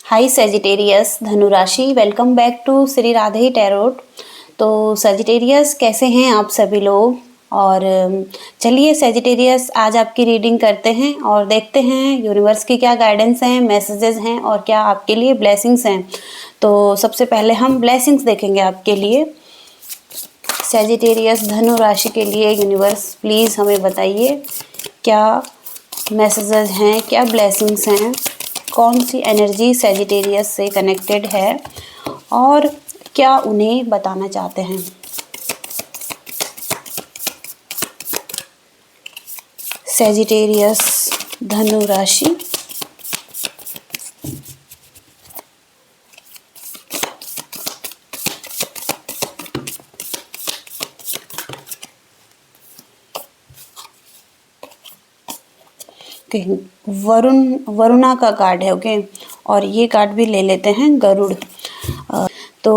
हाय Sagittarius Dhanu राशि, welcome back to Shri Radhe tarot. तो Sagittarius कैसे हैं आप सभी लोग। और चलिए सेजिटेरियस आज आपकी रीडिंग करते हैं और देखते हैं यूनिवर्स की क्या गाइडेंस हैं, मैसेजेस हैं और क्या आपके लिए ब्लेसिंग्स हैं। तो सबसे पहले हम ब्लेसिंग्स देखेंगे आपके लिए। सेजिटेरियस धनु राशि के लिए यूनिवर्स प्लीज़ हमें बताइए क्या मैसेजेस हैं, क्या ब्लेसिंग्स हैं, कौन सी एनर्जी सेजिटेरियस से कनेक्टेड है और क्या उन्हें बताना चाहते हैं। सेजिटेरियस धनु राशि, वरुणा का कार्ड है। ओके, और ये कार्ड भी ले लेते हैं गरुड़। तो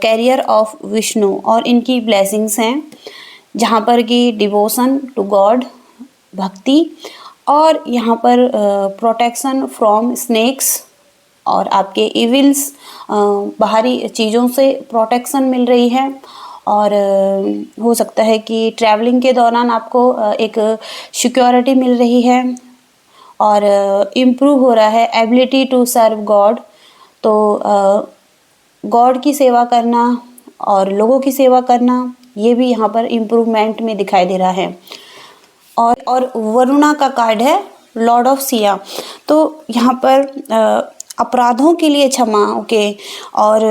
कैरियर ऑफ विष्णु और इनकी ब्लेसिंग्स हैं जहाँ पर कि डिवोशन टू गॉड, भक्ति, और यहाँ पर प्रोटेक्शन फ्रॉम स्नेक्स और आपके इविल्स, बाहरी चीज़ों से प्रोटेक्शन मिल रही है। और हो सकता है कि ट्रैवलिंग के दौरान आपको एक सिक्योरिटी मिल रही है और इम्प्रूव हो रहा है एबिलिटी टू सर्व गॉड। तो गॉड की सेवा करना और लोगों की सेवा करना, ये भी यहाँ पर इम्प्रूवमेंट में दिखाई दे रहा है। और वरुणा का कार्ड है लॉर्ड ऑफ सिया। तो यहाँ पर अपराधों के लिए क्षमा। ओके, और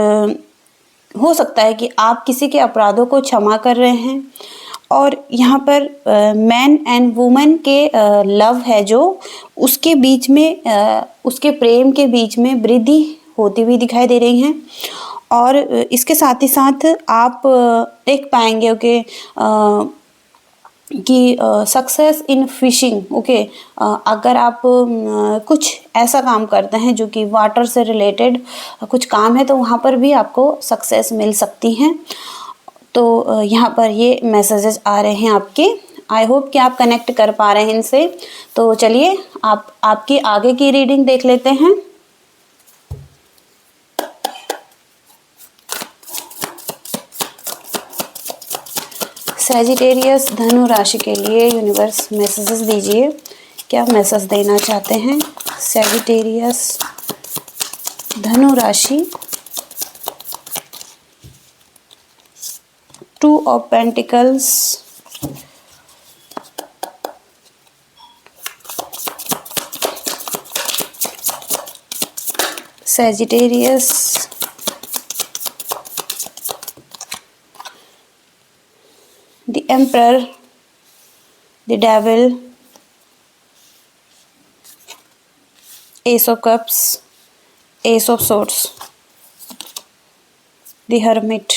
हो सकता है कि आप किसी के अपराधों को क्षमा कर रहे हैं और यहाँ पर मैन एंड वुमेन के लव है जो उसके बीच में उसके प्रेम के बीच में वृद्धि होती हुई दिखाई दे रही हैं। और इसके साथ ही साथ आप देख पाएंगे ओके कि सक्सेस इन फिशिंग। ओके, अगर आप कुछ ऐसा काम करते हैं जो कि वाटर से रिलेटेड कुछ काम है तो वहाँ पर भी आपको सक्सेस मिल सकती हैं। तो यहाँ पर ये मैसेजेस आ रहे हैं आपके। आई होप कि आप कनेक्ट कर पा रहे हैं इनसे। तो चलिए आपकी आगे की रीडिंग देख लेते हैं। सेजिटेरियस धनु राशि के लिए यूनिवर्स मैसेजेस दीजिए, क्या मैसेज देना चाहते हैं सेजिटेरियस धनु राशि। Two of pentacles, Sagittarius the emperor, the devil, S of cups, S of swords, the hermit.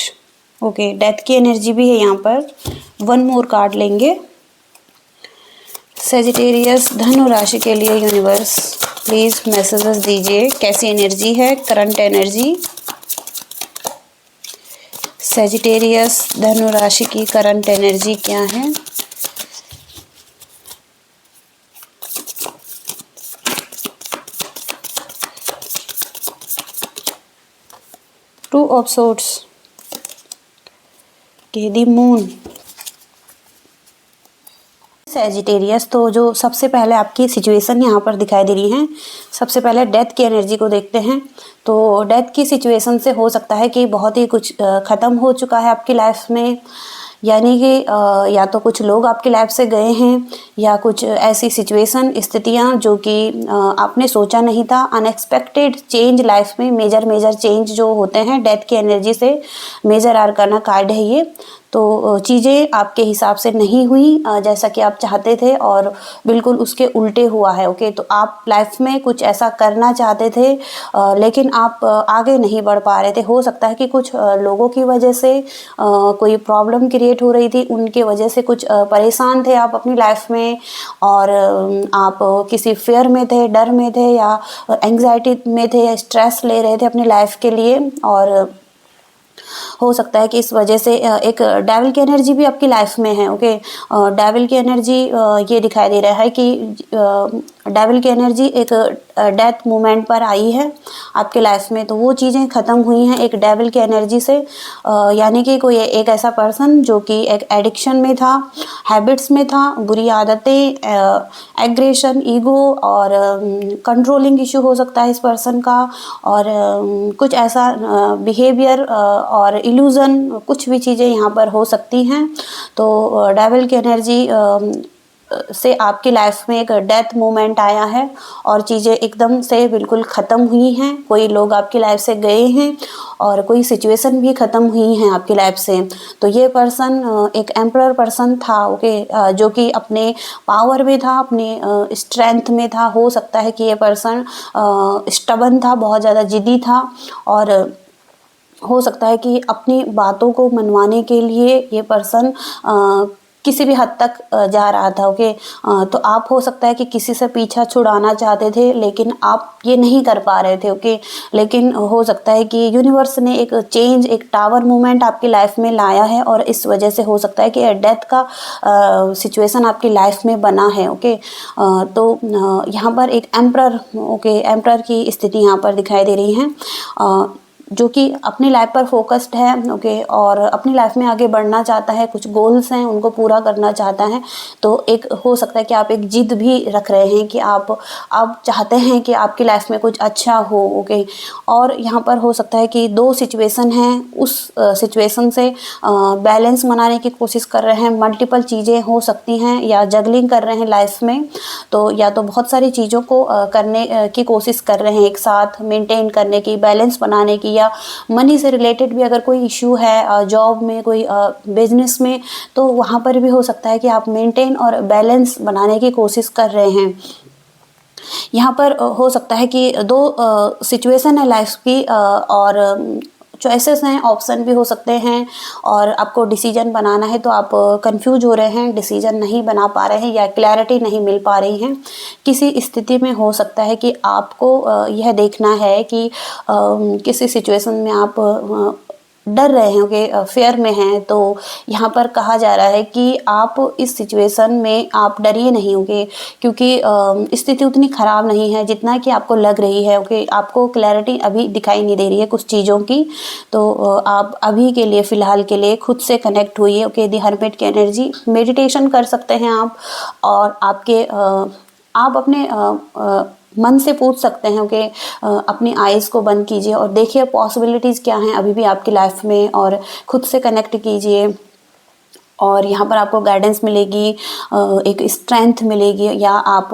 Okay, death की एनर्जी भी है यहाँ पर। वन मोर कार्ड लेंगे। सेजिटेरियस धनु राशि के लिए यूनिवर्स प्लीज मैसेजेस दीजिए, कैसी एनर्जी है, करंट एनर्जी। सेजिटेरियस धनु राशि की करंट एनर्जी क्या है। Two of swords, the moon. Sagittarius, तो जो सबसे पहले आपकी सिचुएशन यहाँ पर दिखाई दे रही है, सबसे पहले डेथ की एनर्जी को देखते हैं। तो डेथ की सिचुएशन से हो सकता है कि बहुत ही कुछ ख़त्म हो चुका है आपकी लाइफ में, यानी कि या तो कुछ लोग आपकी लाइफ से गए हैं या कुछ ऐसी सिचुएशन, स्थितियाँ जो कि आपने सोचा नहीं था। अनएक्सपेक्टेड चेंज लाइफ में, मेजर चेंज जो होते हैं डेथ की एनर्जी से। मेजर आर्काना कार्ड है ये। तो चीज़ें आपके हिसाब से नहीं हुई जैसा कि आप चाहते थे और बिल्कुल उसके उल्टे हुआ है। ओके, तो आप लाइफ में कुछ ऐसा करना चाहते थे लेकिन आप आगे नहीं बढ़ पा रहे थे। हो सकता है कि कुछ लोगों की वजह से कोई प्रॉब्लम क्रिएट हो रही थी, उनके वजह से कुछ परेशान थे आप अपनी लाइफ में, और आप किसी फेयर में थे, डर में थे या एंग्जाइटी में थे या स्ट्रेस ले रहे थे अपनी लाइफ के लिए। और हो सकता है कि इस वजह से एक डेविल की एनर्जी भी आपकी लाइफ में है। ओके, डेविल की एनर्जी ये दिखाई दे रहा है कि डेविल की एनर्जी एक डेथ मोमेंट पर आई है आपके लाइफ में, तो वो चीज़ें ख़त्म हुई हैं एक डेविल की एनर्जी से। यानी कि कोई एक ऐसा पर्सन जो कि एक एडिक्शन में था, हैबिट्स में था, बुरी आदतें, एग्रेशन, ईगो और कंट्रोलिंग इशू हो सकता है इस पर्सन का, और कुछ ऐसा बिहेवियर और इल्यूज़न, कुछ भी चीज़ें यहाँ पर हो सकती हैं। तो डेविल की एनर्जी से आपकी लाइफ में एक डेथ मोमेंट आया है और चीज़ें एकदम से बिल्कुल ख़त्म हुई हैं। कोई लोग आपकी लाइफ से गए हैं और कोई सिचुएशन भी ख़त्म हुई हैं आपकी लाइफ से। तो ये पर्सन एक एम्परर पर्सन था, ओके, जो कि अपने पावर में था, अपने स्ट्रेंथ में था। हो सकता है कि ये पर्सन स्टबन था, बहुत ज़्यादा ज़िद्दी था, और हो सकता है कि अपनी बातों को मनवाने के लिए ये पर्सन किसी भी हद तक जा रहा था, ओके। तो आप हो सकता है कि किसी से पीछा छुड़ाना चाहते थे लेकिन आप ये नहीं कर पा रहे थे, ओके। लेकिन हो सकता है कि यूनिवर्स ने एक चेंज, एक टावर मूवमेंट आपकी लाइफ में लाया है और इस वजह से हो सकता है कि डेथ का सिचुएशन आपकी लाइफ में बना है, ओके। तो यहाँ पर एक एम्परर, ओके, एम्परर की स्थिति यहाँ पर दिखाई दे रही है, जो कि अपनी लाइफ पर फोकस्ड है, ओके, और अपनी लाइफ में आगे बढ़ना चाहता है, कुछ गोल्स हैं उनको पूरा करना चाहता है। तो एक हो सकता है कि आप एक जिद भी रख रहे हैं कि आप चाहते हैं कि आपकी लाइफ में कुछ अच्छा हो, ओके। और यहाँ पर हो सकता है कि दो सिचुएशन हैं, उस सिचुएशन से बैलेंस बनाने की कोशिश कर रहे हैं। मल्टीपल चीज़ें हो सकती हैं या जगलिंग कर रहे हैं लाइफ में, तो या तो बहुत सारी चीज़ों को करने की कोशिश कर रहे हैं, एक साथ मेंटेन करने की, बैलेंस बनाने की, या मनी से रिलेटेड भी अगर कोई इशू है, जॉब में, कोई बिजनेस में, तो वहाँ पर भी हो सकता है कि आप मेंटेन और बैलेंस बनाने की कोशिश कर रहे हैं। यहाँ पर हो सकता है कि दो सिचुएशन है लाइफ की, और चॉइसेस हैं, ऑप्शन भी हो सकते हैं, और आपको डिसीजन बनाना है तो आप कंफ्यूज हो रहे हैं, डिसीजन नहीं बना पा रहे हैं या क्लैरिटी नहीं मिल पा रही है। किसी स्थिति में हो सकता है कि आपको यह देखना है कि किसी सिचुएशन में आप डर रहे हैं, ओके, फेयर में हैं। तो यहाँ पर कहा जा रहा है कि आप इस सिचुएशन में आप डरिए नहीं, ओके, क्योंकि स्थिति उतनी ख़राब नहीं है जितना कि आपको लग रही है, ओके। आपको क्लैरिटी अभी दिखाई नहीं दे रही है कुछ चीज़ों की, तो आप अभी के लिए, फ़िलहाल के लिए खुद से कनेक्ट हुइए, ओके। दी हर्मिट की एनर्जी, मेडिटेशन कर सकते हैं आप, और आप अपने मन से पूछ सकते हैं कि अपनी आइज़ को बंद कीजिए और देखिए पॉसिबिलिटीज़ क्या हैं अभी भी आपकी लाइफ में, और खुद से कनेक्ट कीजिए। और यहाँ पर आपको गाइडेंस मिलेगी, एक स्ट्रेंथ मिलेगी, या आप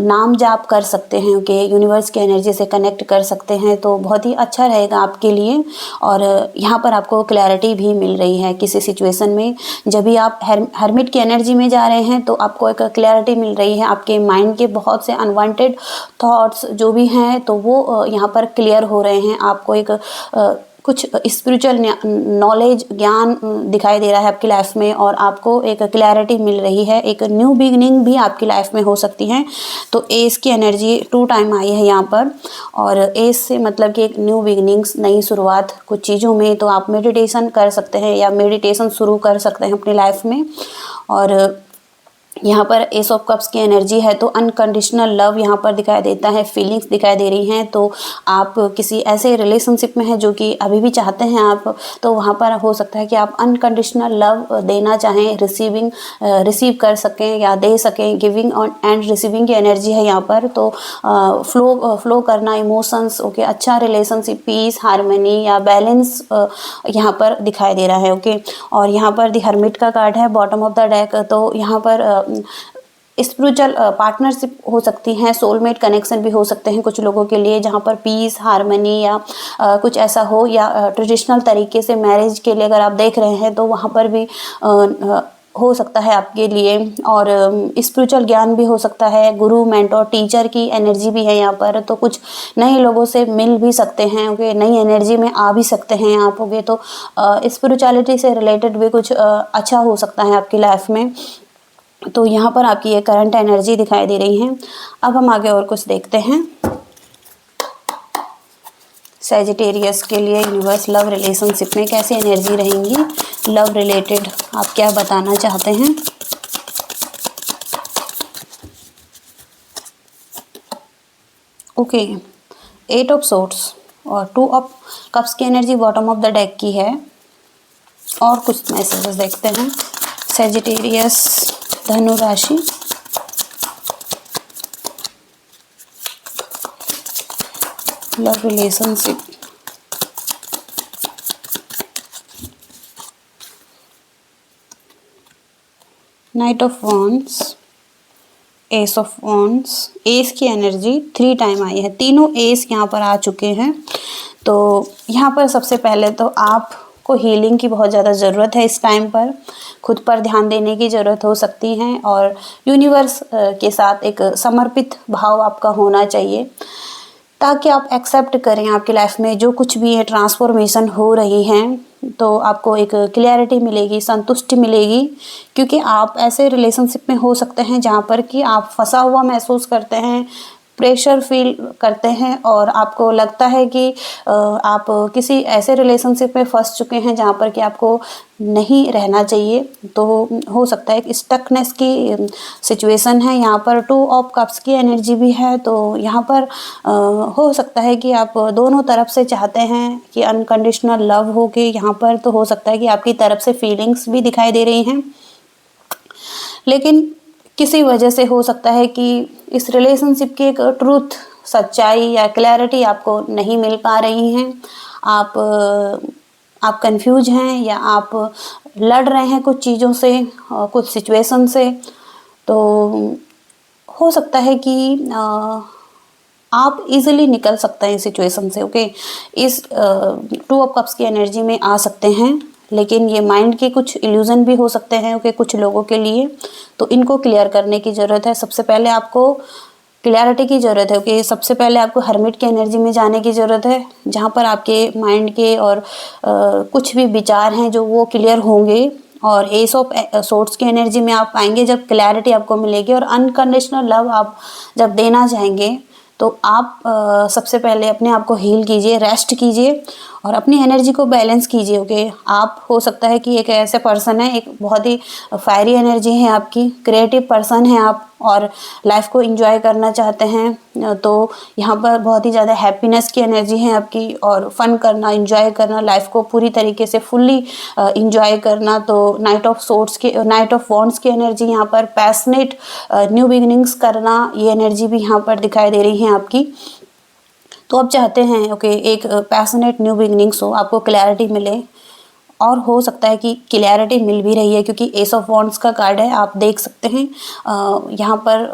नाम जाप कर सकते हैं, ओके, यूनिवर्स की एनर्जी से कनेक्ट कर सकते हैं, तो बहुत ही अच्छा रहेगा आपके लिए। और यहाँ पर आपको क्लैरिटी भी मिल रही है किसी सिचुएशन में। जब भी आप हर्मिट की एनर्जी में जा रहे हैं तो आपको एक क्लैरिटी मिल रही है, आपके माइंड के बहुत से अनवांटेड थॉट्स जो भी हैं तो वो यहाँ पर क्लियर हो रहे हैं। आपको एक कुछ स्पिरिचुअल नॉलेज, ज्ञान दिखाई दे रहा है आपकी लाइफ में, और आपको एक क्लैरिटी मिल रही है। एक न्यू बिगिनिंग भी आपकी लाइफ में हो सकती है। तो एस की एनर्जी 2 टाइम आई है यहाँ पर, और एस से मतलब कि एक न्यू बिगिनिंग्स, नई शुरुआत कुछ चीज़ों में। तो आप मेडिटेशन कर सकते हैं या मेडिटेशन शुरू कर सकते हैं अपनी लाइफ में। और यहाँ पर एस ऑफ कप्स की एनर्जी है, तो अनकंडीशनल लव यहाँ पर दिखाई देता है, फीलिंग्स दिखाई दे रही हैं। तो आप किसी ऐसे रिलेशनशिप में हैं जो कि अभी भी चाहते हैं आप, तो वहाँ पर हो सकता है कि आप अनकंडीशनल लव देना चाहें, रिसीव कर सकें या दे सकें। गिविंग एंड रिसीविंग की एनर्जी है यहाँ पर। तो फ्लो करना इमोशंस, ओके, अच्छा रिलेशनशिप, पीस, हारमनी या बैलेंस यहाँ पर दिखाई दे रहा है, ओके। और यहाँ पर दी हर्मिट का कार्ड है बॉटम ऑफ द डेक। तो यहाँ पर स्पिरिचुअल पार्टनरशिप हो सकती हैं, सोलमेट कनेक्शन भी हो सकते हैं कुछ लोगों के लिए, जहाँ पर पीस, हारमनी या कुछ ऐसा हो, या ट्रेडिशनल तरीके से मैरिज के लिए अगर आप देख रहे हैं तो वहाँ पर भी हो सकता है आपके लिए। और स्पिरिचुअल ज्ञान भी हो सकता है, गुरु, मेंटोर, टीचर की एनर्जी भी है यहाँ पर। तो कुछ नए लोगों से मिल भी सकते हैं, ओके, नई एनर्जी में आ भी सकते हैं आप, ओके। तो स्पिरिचुअलिटी से रिलेटेड भी कुछ अच्छा हो सकता है आपकी लाइफ में। तो यहाँ पर आपकी ये करंट एनर्जी दिखाई दे रही है। अब हम आगे और कुछ देखते हैं। सैजिटेरियस के लिए यूनिवर्स लव रिलेशनशिप में कैसी एनर्जी रहेंगी, लव रिलेटेड आप क्या बताना चाहते हैं। ओके, 8 ऑफ सोर्ट्स और 2 ऑफ कप्स की energy bottom of the deck की है। और कुछ मैसेजेस देखते हैं। सैजिटेरियस धनु राशि, love relationship, night of wands, S of wands. S की एनर्जी 3 टाइम आई है, तीनों एस यहाँ पर आ चुके हैं। तो यहाँ पर सबसे पहले तो आपको हीलिंग की बहुत ज़्यादा ज़रूरत है इस टाइम पर, खुद पर ध्यान देने की ज़रूरत हो सकती है और यूनिवर्स के साथ एक समर्पित भाव आपका होना चाहिए ताकि आप एक्सेप्ट करें आपकी लाइफ में जो कुछ भी है ट्रांसफॉर्मेशन हो रही है। तो आपको एक क्लैरिटी मिलेगी, संतुष्टि मिलेगी, क्योंकि आप ऐसे रिलेशनशिप में हो सकते हैं जहाँ पर कि आप फंसा हुआ महसूस करते हैं, प्रेशर फील करते हैं और आपको लगता है कि आप किसी ऐसे रिलेशनशिप में फंस चुके हैं जहाँ पर कि आपको नहीं रहना चाहिए। तो हो सकता है कि स्टकनेस की सिचुएशन है। यहाँ पर 2 ऑफ कप्स की एनर्जी भी है, तो यहाँ पर हो सकता है कि आप दोनों तरफ से चाहते हैं कि अनकंडीशनल लव हो के, यहाँ पर तो हो सकता है कि आपकी तरफ से फीलिंग्स भी दिखाई दे रही हैं, लेकिन किसी वजह से हो सकता है कि इस रिलेशनशिप की एक ट्रूथ, सच्चाई या क्लैरिटी आपको नहीं मिल पा रही हैं। आप कंफ्यूज हैं या आप लड़ रहे हैं कुछ चीज़ों से, कुछ सिचुएशन से। तो हो सकता है कि आप इजीली निकल सकते हैं इस सिचुएशन से। ओके, इस 2 ऑफ कप्स की एनर्जी में आ सकते हैं, लेकिन ये माइंड के कुछ इल्यूजन भी हो सकते हैं ओके कुछ लोगों के लिए। तो इनको क्लियर करने की ज़रूरत है। सबसे पहले आपको क्लैरिटी की ज़रूरत है। ओके, सबसे पहले आपको हर्मिट की एनर्जी में जाने की ज़रूरत है, जहाँ पर आपके माइंड के और कुछ भी विचार हैं जो वो क्लियर होंगे। और एस ऑफ सोर्ट्स की एनर्जी में आप पाएंगे जब क्लैरिटी आपको मिलेगी और अनकंडीशनल लव आप जब देना चाहेंगे, तो आप सबसे पहले अपने आप को हील कीजिए, रेस्ट कीजिए और अपनी एनर्जी को बैलेंस कीजिए। ओके, आप हो सकता है कि एक ऐसे पर्सन है, एक बहुत ही फायरी एनर्जी है आपकी, क्रिएटिव पर्सन है आप और लाइफ को एंजॉय करना चाहते हैं। तो यहाँ पर बहुत ही ज़्यादा हैप्पीनेस की एनर्जी है आपकी और फन करना, एंजॉय करना, लाइफ को पूरी तरीके से फुल्ली एंजॉय करना। तो नाइट ऑफ वॉन्ड्स की एनर्जी यहाँ पर पैशनेट न्यू बिगिनिंग्स करना, ये एनर्जी भी यहाँ पर दिखाई दे रही है आपकी। तो आप चाहते हैं ओके एक पैशनेट न्यू बिगिनिंग्स हो, आपको क्लैरिटी मिले और हो सकता है कि क्लैरिटी मिल भी रही है, क्योंकि एस ऑफ वॉन्ड्स का कार्ड है। आप देख सकते हैं यहाँ पर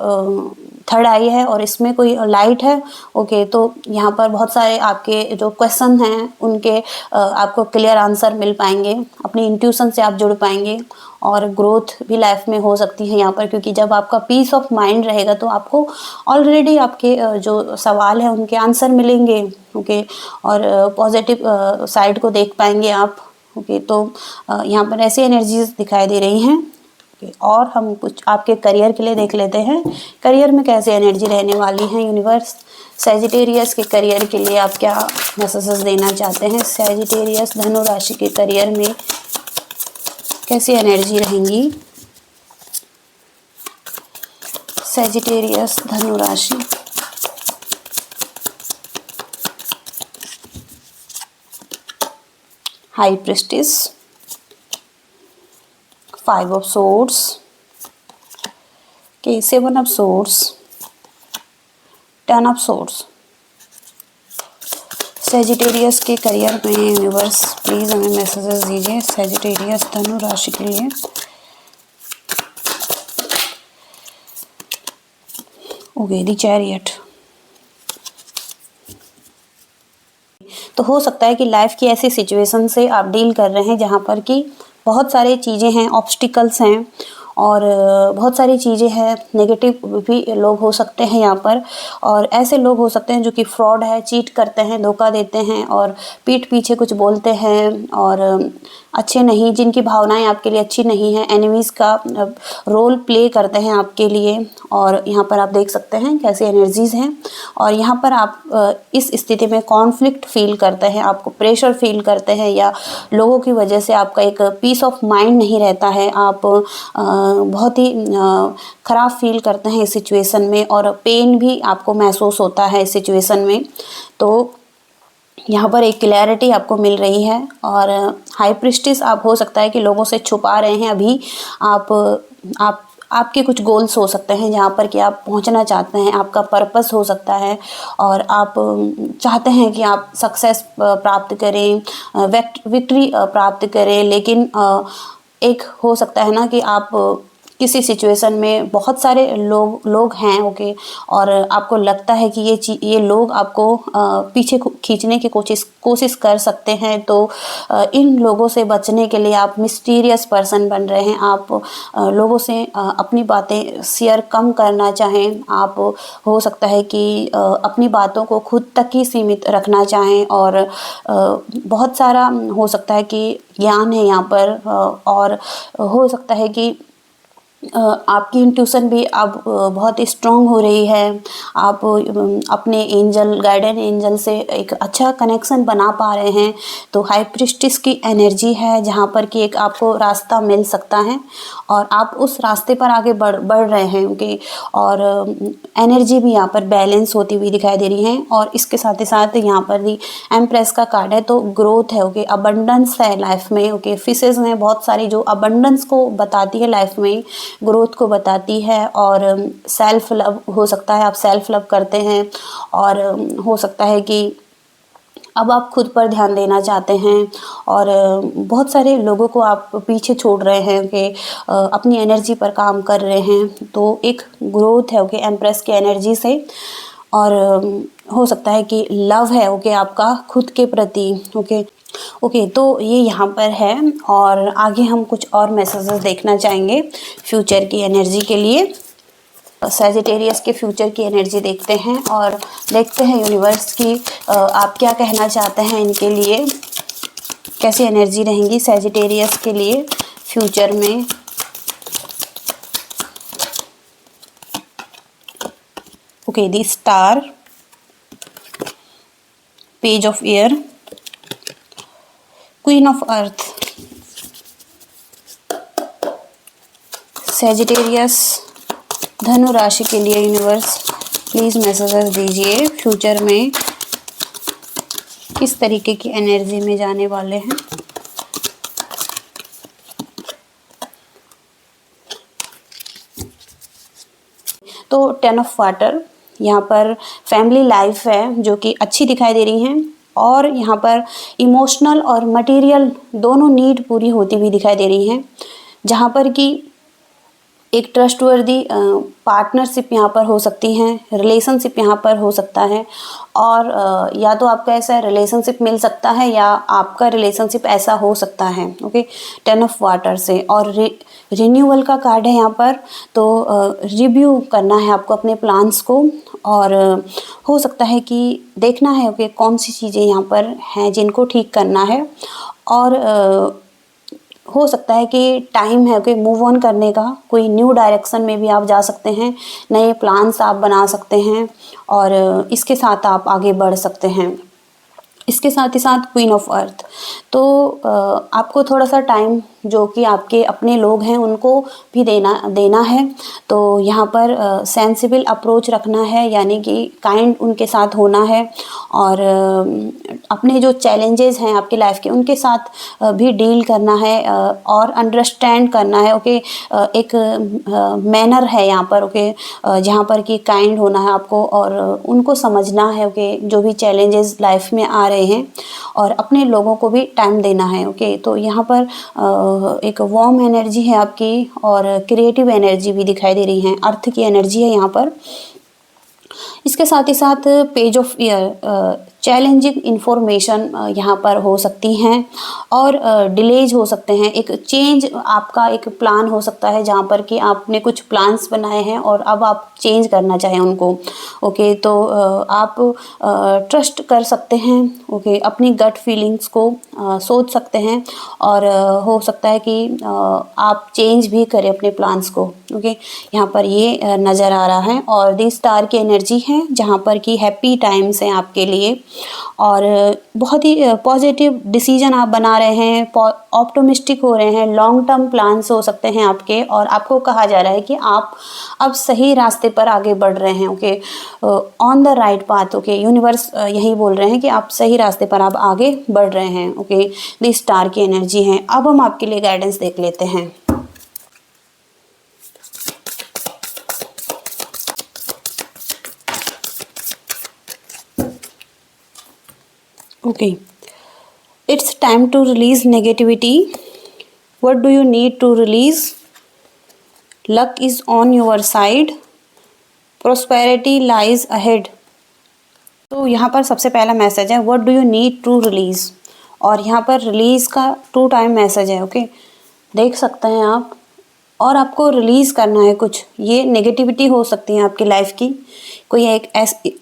थर्ड आई है और इसमें कोई लाइट है। ओके, तो यहाँ पर बहुत सारे आपके जो क्वेश्चन हैं उनके आपको क्लियर आंसर मिल पाएंगे, अपनी इंट्यूशन से आप जुड़ पाएंगे और ग्रोथ भी लाइफ में हो सकती है यहाँ पर, क्योंकि जब आपका पीस ऑफ माइंड रहेगा तो आपको ऑलरेडी आपके जो सवाल हैं उनके आंसर मिलेंगे। ओके, और पॉजिटिव साइड को देख पाएंगे आप। ओके, तो यहाँ पर ऐसी एनर्जीज दिखाई दे रही हैं। और हम कुछ आपके करियर के लिए देख लेते हैं, करियर में कैसे एनर्जी रहने वाली है। यूनिवर्स सैजिटेरियस के करियर के लिए आप क्या मैसेजेस देना चाहते हैं। सैजिटेरियस धनु राशि के करियर में कैसी एनर्जी रहेंगी। सैजिटेरियस धनु राशि, हाई प्रिस्टिस, 5 ऑफ सोर्ड्स, के 7 of swords, 10 of swords. Sagittarius के करियर में यूनिवर्स प्लीज़ हमें मैसेजेस दीजिए सैजिटेरियस धनु राशि के लिए। Okay, the chariot. तो हो सकता है कि लाइफ की ऐसी सिचुएशन से आप डील कर रहे हैं जहाँ पर कि बहुत सारी चीज़ें हैं, ऑब्स्टिकल्स हैं और बहुत सारी चीज़ें हैं, नेगेटिव भी लोग हो सकते हैं यहाँ पर। और ऐसे लोग हो सकते हैं जो कि फ्रॉड है, चीट करते हैं, धोखा देते हैं और पीठ पीछे कुछ बोलते हैं और अच्छे नहीं, जिनकी भावनाएं आपके लिए अच्छी नहीं हैं, एनिमीज़ का रोल प्ले करते हैं आपके लिए। और यहाँ पर आप देख सकते हैं कैसी एनर्जीज़ हैं और यहाँ पर आप इस स्थिति में कॉन्फ्लिक्ट फील करते हैं, आपको प्रेशर फील करते हैं या लोगों की वजह से आपका एक पीस ऑफ माइंड नहीं रहता है। आप बहुत ही ख़राब फील करते हैं इस सिचुएशन में, और पेन भी आपको महसूस होता है इस सिचुएशन में। तो यहाँ पर एक क्लैरिटी आपको मिल रही है। और हाई प्रीस्टिस आप हो सकता है कि लोगों से छुपा रहे हैं अभी। आप आपके कुछ गोल्स हो सकते हैं जहाँ पर कि आप पहुँचना चाहते हैं, आपका पर्पस हो सकता है, और आप चाहते हैं कि आप सक्सेस प्राप्त करें, विक्ट्री प्राप्त करें। लेकिन एक हो सकता है ना कि आप किसी सिचुएशन में बहुत सारे लोग हैं, ओके, और आपको लगता है कि ये लोग आपको पीछे खींचने की कोशिश कर सकते हैं। तो इन लोगों से बचने के लिए आप मिस्टीरियस पर्सन बन रहे हैं। आप लोगों से अपनी बातें शेयर कम करना चाहें। आप हो सकता है कि अपनी बातों को खुद तक ही सीमित रखना चाहें, और बहुत सारा हो सकता है कि ज्ञान है यहाँ पर, और हो सकता है कि आपकी इंट्यूशन भी अब बहुत स्ट्रॉन्ग हो रही है। आप अपने एंजल, गार्डियन एंजल से एक अच्छा कनेक्शन बना पा रहे हैं। तो हाई प्रीस्टिस की एनर्जी है जहाँ पर कि एक आपको रास्ता मिल सकता है, और आप उस रास्ते पर आगे बढ़ रहे हैं, ओके। और एनर्जी भी यहाँ पर बैलेंस होती हुई दिखाई दे रही है। और इसके साथ ही साथ यहाँ पर भी एम्प्रेस का कार्ड है, तो ग्रोथ है, ओके, अबंडेंस है लाइफ में, ओके। फिशेज में बहुत सारी जो अबंडेंस को बताती है लाइफ में, ग्रोथ को बताती है। और सेल्फ लव हो सकता है, आप सेल्फ लव करते हैं, और हो सकता है कि अब आप खुद पर ध्यान देना चाहते हैं, और बहुत सारे लोगों को आप पीछे छोड़ रहे हैं कि अपनी एनर्जी पर काम कर रहे हैं। तो एक ग्रोथ है, ओके, एम्प्रेस की एनर्जी से। और हो सकता है कि लव है, ओके, आपका खुद के प्रति, ओके। ओके, तो ये यहाँ पर है। और आगे हम कुछ और मैसेजेस देखना चाहेंगे फ्यूचर की एनर्जी के लिए। सैजिटेरियस के फ्यूचर की एनर्जी देखते हैं, और देखते हैं यूनिवर्स की आप क्या कहना चाहते हैं इनके लिए, कैसी एनर्जी रहेंगी सैजिटेरियस के लिए फ्यूचर में। Okay, the star, page of air, queen of earth, Sagittarius धनु राशि के लिए यूनिवर्स प्लीज मैसेजेस दीजिए फ्यूचर में किस तरीके की एनर्जी में जाने वाले हैं। तो 10 ऑफ वाटर, यहाँ पर फैमिली लाइफ है जो कि अच्छी दिखाई दे रही हैं, और यहाँ पर इमोशनल और मटेरियल दोनों नीड पूरी होती हुई दिखाई दे रही हैं, जहाँ पर कि एक ट्रस्टवर्दी पार्टनरशिप यहाँ पर हो सकती हैं, रिलेशनशिप यहाँ पर हो सकता है। और या तो आपका ऐसा रिलेशनशिप मिल सकता है, या आपका रिलेशनशिप ऐसा हो सकता है, ओके। 10 ऑफ वाटर से, और रिन्यूअल का कार्ड है यहाँ पर। तो रिव्यू करना है आपको अपने प्लान्स को, और हो सकता है कि देखना है, ओके, कौन सी चीज़ें यहाँ पर हैं जिनको ठीक करना है। और हो सकता है कि टाइम है कि मूव ऑन करने का, कोई न्यू डायरेक्शन में भी आप जा सकते हैं, नए प्लान्स आप बना सकते हैं, और इसके साथ आप आगे बढ़ सकते हैं। इसके साथ ही साथ क्वीन ऑफ अर्थ, तो आपको थोड़ा सा टाइम जो कि आपके अपने लोग हैं उनको भी देना है। तो यहाँ पर सेंसिबल अप्रोच रखना है, यानी कि काइंड उनके साथ होना है, और अपने जो चैलेंजेस हैं आपकी लाइफ के उनके साथ भी डील करना है, और अंडरस्टैंड करना है, ओके। एक मैनर है यहाँ पर, ओके, जहाँ पर कि काइंड होना है आपको, और उनको समझना है, ओके, जो भी चैलेंजेस लाइफ में आ रहे हैं, और अपने लोगों को भी टाइम देना है, ओके। तो यहाँ पर एक वार्म एनर्जी है आपकी, और क्रिएटिव एनर्जी भी दिखाई दे रही है, अर्थ की एनर्जी है यहाँ पर। इसके साथ ही साथ page of year, challenging information यहाँ पर हो सकती हैं, और डिलेज हो सकते हैं। एक चेंज आपका एक प्लान हो सकता है जहाँ पर कि आपने कुछ प्लान्स बनाए हैं और अब आप चेंज करना चाहें उनको, ओके। तो आप ट्रस्ट कर सकते हैं, ओके, अपनी गट फीलिंग्स को सोच सकते हैं, और हो सकता है कि आप चेंज भी करें अपने प्लान्स को, ओके। यहाँ पर ये नज़र आ रहा है। और दी स्टार की एनर्जी है जहाँ पर कि हैप्पी टाइम्स हैं आपके लिए, और बहुत ही पॉजिटिव डिसीजन आप बना रहे हैं, ऑप्टिमिस्टिक हो रहे हैं, लॉन्ग टर्म प्लान्स हो सकते हैं आपके, और आपको कहा जा रहा है कि आप अब सही रास्ते पर आगे बढ़ रहे हैं। Okay, on the right path. Okay, universe यही बोल रहे हैं कि आप सही रास्ते पर आप आगे बढ़ रहे हैं। ओके, द स्टार की एनर्जी है। अब हम आपके लिए गाइडेंस देख लेते हैं। Okay, it's time to release negativity. What do you need to release? Luck is on your side. Prosperity lies ahead. तो यहाँ पर सबसे पहला मैसेज है What do you need to release? और यहाँ पर रिलीज का 2 टाइम मैसेज है। ओके, देख सकते हैं आप। और आपको रिलीज़ करना है कुछ। ये नेगेटिविटी हो सकती है आपकी लाइफ की, कोई एक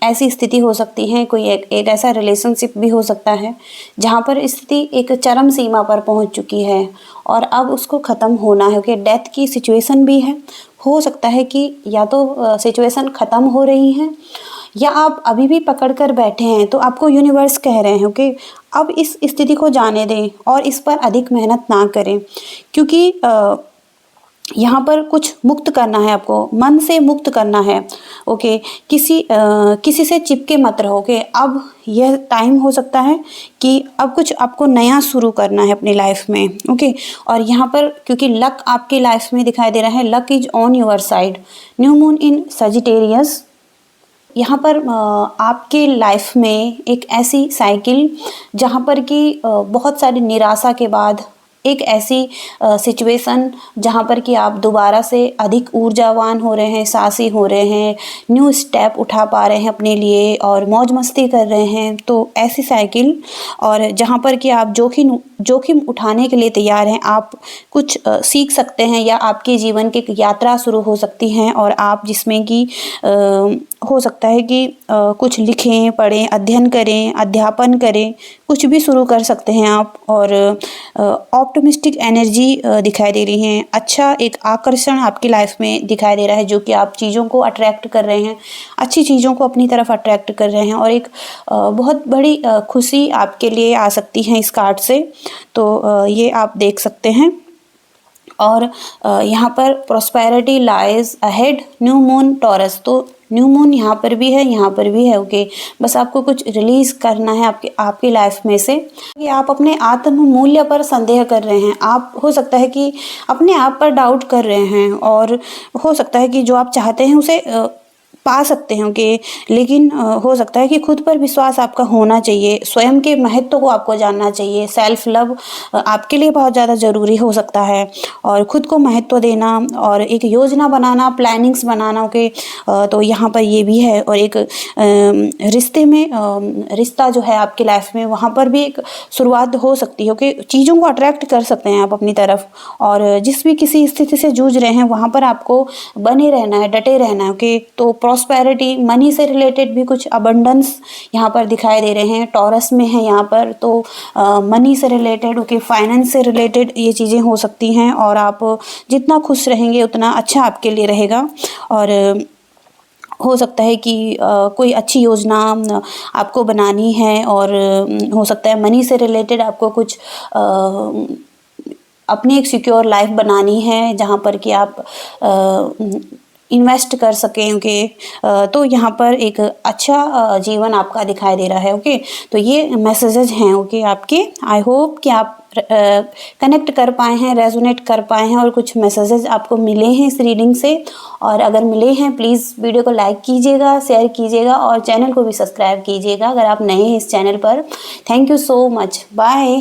ऐसी स्थिति हो सकती है, कोई एक ऐसा रिलेशनशिप भी हो सकता है जहाँ पर स्थिति एक चरम सीमा पर पहुँच चुकी है और अब उसको ख़त्म होना है। कि डेथ की सिचुएशन भी है। हो सकता है कि या तो सिचुएशन ख़त्म हो रही है या आप अभी भी पकड़ कर बैठे हैं, तो आपको यूनिवर्स कह रहे हैं कि अब इस स्थिति को जाने दें और इस पर अधिक मेहनत ना करें, क्योंकि यहाँ पर कुछ मुक्त करना है, आपको मन से मुक्त करना है। ओके, किसी से चिपके मत रहो। कि अब यह टाइम हो सकता है कि अब कुछ आपको नया शुरू करना है अपनी लाइफ में। ओके, और यहाँ पर क्योंकि लक आपकी लाइफ में दिखाई दे रहा है, luck is on your side. New moon in Sagittarius. यहाँ पर आपके लाइफ में एक ऐसी साइकिल जहाँ पर कि बहुत सारी निराशा के बाद एक ऐसी सिचुएशन जहाँ पर कि आप दोबारा से अधिक ऊर्जावान हो रहे हैं, साहसी हो रहे हैं, न्यू स्टेप उठा पा रहे हैं अपने लिए और मौज मस्ती कर रहे हैं। तो ऐसी साइकिल, और जहाँ पर कि आप जोखिम उठाने के लिए तैयार हैं, आप कुछ सीख सकते हैं या आपके जीवन की एक यात्रा शुरू हो सकती है, और आप जिसमें कि हो सकता है कि कुछ लिखें, पढ़ें, अध्ययन करें, अध्यापन करें, कुछ भी शुरू कर सकते हैं आप। और ऑप्टिमिस्टिक एनर्जी दिखाई दे रही है। अच्छा एक आकर्षण आपकी लाइफ में दिखाई दे रहा है, जो कि आप चीज़ों को अट्रैक्ट कर रहे हैं, अच्छी चीज़ों को अपनी तरफ अट्रैक्ट कर रहे हैं, और एक बहुत बड़ी खुशी आपके लिए आ सकती है इस कार्ड से। तो ये आप देख सकते हैं। और यहाँ पर prosperity lies ahead, new moon taurus. तो न्यू मून यहाँ पर भी है, यहाँ पर भी है। ओके, बस आपको कुछ रिलीज़ करना है आपकी लाइफ में से कि आप अपने आत्म मूल्य पर संदेह कर रहे हैं। आप हो सकता है कि अपने आप पर डाउट कर रहे हैं, और हो सकता है कि जो आप चाहते हैं उसे पा सकते हैं। कि लेकिन हो सकता है कि खुद पर विश्वास आपका होना चाहिए, स्वयं के महत्व को आपको जानना चाहिए। सेल्फ लव आपके लिए बहुत ज़्यादा ज़रूरी हो सकता है, और खुद को महत्व देना और एक योजना बनाना, प्लानिंग्स बनाना। ओके, तो यहाँ पर ये भी है। और एक रिश्ते में रिश्ता जो है आपकी लाइफ में, वहाँ पर भी एक शुरुआत हो सकती है। कि चीज़ों को अट्रैक्ट कर सकते हैं आप अपनी तरफ, और जिस भी किसी स्थिति से जूझ रहे हैं वहाँ पर आपको बने रहना है, डटे रहना है। ओके, तो प्रॉस्पेरिटी, मनी से रिलेटेड भी कुछ अबंडेंस यहाँ पर दिखाई दे रहे हैं। टॉरस में है यहाँ पर, तो मनी से रिलेटेड, ओके, फाइनेंस से रिलेटेड ये चीज़ें हो सकती हैं, और आप जितना खुश रहेंगे उतना अच्छा आपके लिए रहेगा। और हो सकता है कि कोई अच्छी योजना आपको बनानी है, और हो सकता है मनी से रिलेटेड आपको कुछ अपनी एक सिक्योर लाइफ बनानी है, जहाँ पर कि आप इन्वेस्ट कर सकें। ओके, तो यहाँ पर एक अच्छा जीवन आपका दिखाई दे रहा है। ओके, तो ये मैसेजेस हैं ओके आपके। आई होप कि आप कनेक्ट कर पाए हैं, रेजोनेट कर पाए हैं, और कुछ मैसेजेस आपको मिले हैं इस रीडिंग से। और अगर मिले हैं, प्लीज़ वीडियो को लाइक कीजिएगा, शेयर कीजिएगा, और चैनल को भी सब्सक्राइब कीजिएगा अगर आप नए हैं इस चैनल पर। Thank you so much. Bye.